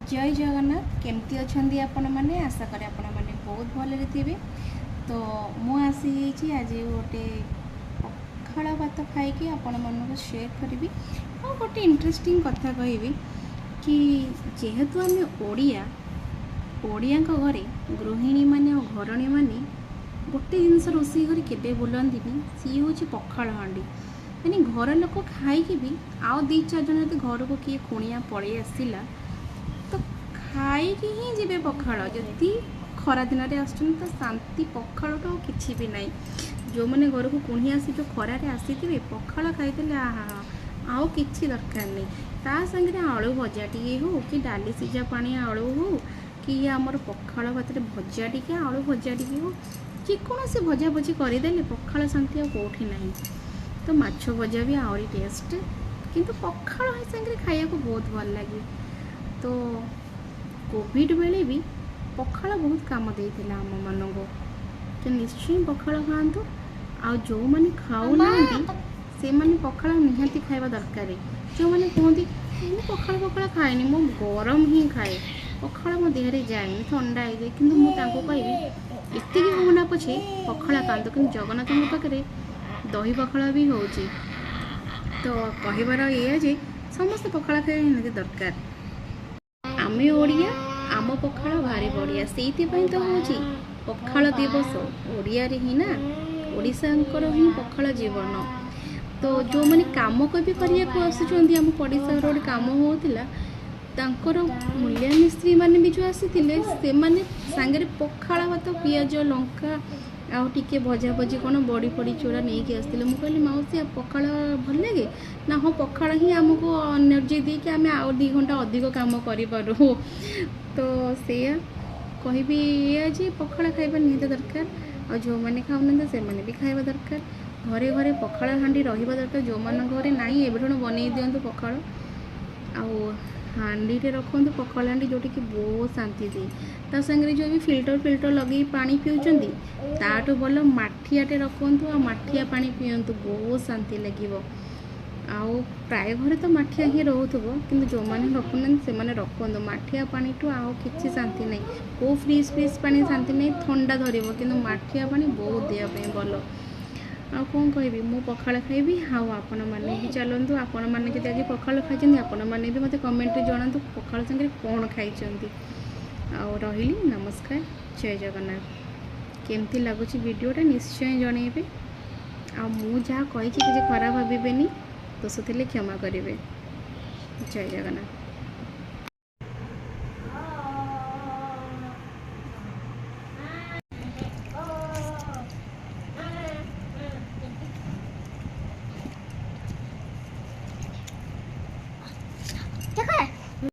जय जगन्नाथ केमती अच्छी आपण मैंने आशा करें आपण मैंने बहुत भलरे थे। तो मु आसी आज गोटे पखाड़ भात खाई आपण मन शेयर करी और गोटे इंटरेस्टिंग कथा कहि कि जेहेतु आम ओडिया ओडिया घरे गृहिणी माने और घरणी माने गोटे जिनस रोषे घर के बुलांदी सी हूँ पखाड़ हांडी यानी घर लोक खाई भी आउ दी चार जन घर को किए कुणिया पलि आसला तो खाई ही जी पखाड़ जदि खरा दिन में आस शांति पखाड़ तो किसी भी ना जो मैंने घर को कुणी आसी जो खरारे आसी पखाड़ खाई आहा आउ कि दरकार नहीं ता संगे आलू भजा टी हो कि डाली सीझा पानी आलू हो कि आमर पखाड़ भात भजा टी आलू भजा टी हो जेकोसी भजा भजी करदेले पखाड़ शांति आउटी ना तो माछ भजा भी आहरी टेस्ट किंतु पखाड़ संगे खाया को बहुत भल लगे। तो कोविड बेले भी पखाड़ बहुत काम देता आम मान को तो निश्चय पखाड़ खातु आ जो मैंने खाऊना से मैंने पखाड़ निहाती खावा दरकार जो मैंने कहते पखाड़ पखाड़ खाएनि मो गरम ही खाए पखाड़ मो देहरे जाए ठंडा हो जाए कि मुझे कहबी इतनी होना पछे पखाड़ खातु कि जगन्नाथ पाखे दही पखाड़ भी हो तो कहबार ये जे समस्त पखाड़ खाଇବା निहाती दरकार आमे ओडिया आम पखाड़ भारी बढ़िया से तो हूँ पखाड़ दिवस ओडिया ही ना ओडिशांकर ही पखाड़ जीवन। तो जो मैंने काम को भी करने आसुँच आम पड़ोसा गोटे कम होता मूल्य मिस्त्री मैंने भी जो आसी से मैंने सांगे पखाड़ भात पिज लंका आउ टिके भजा भजी कौन बड़ी फड़ी चूड़ा नहीं कि आसते मुझे कहली माउसी पखाड़ भल लगे ना हाँ पखाड़ ही आमको एनर्जी दी कि आम आउ 2 घंटा अधिक काम करूँ तो से कहबी ये पखाड़ खाइबा निहाती दरकार और जो मैंने खाऊना से मैंने भी खाइबा दरकार घरे घरे पखाड़ हांडी रहिबा दरकार जो मान घरे नाई एबेठू बनै दियंतु पखाड़ आउ हांडी रखु पखाड़ हांडी जोटी कि बहुत शांति दिए ता संगे जो भी फिल्टर लगे पानी पिउचंदी ताठू भल माठियाटे रखु आ माठिया पानी पियंतु बहुत शांति लगे। आउ प्राय घरे तो माठिया ही रोथबो किंतु जो मैंने रखुना से मैंने रखु माठिया पानी ठू आउ किसी शांति नहीं को फ्रिज पानी शांति नहीं ठंडा धरब कि माठिया पानी बहुत देह भल आ कौन कहबी मु पखाड़ खाइबी हाँ आपण मैंने भी चलतु आपण मैंने जब आज पखाड़ खाई आपण मैंने भी मत कमेंट जनातु पखाड़ संगे कौन खाई आउ रही नमस्कार जय जगन्नाथ केमती लगुच वीडियोटा निश्चय जनइबे आ मु जहाँ कही किसी खराब भावेनि दोष थे क्षमा करेंगे। जय जगन्नाथ। देखो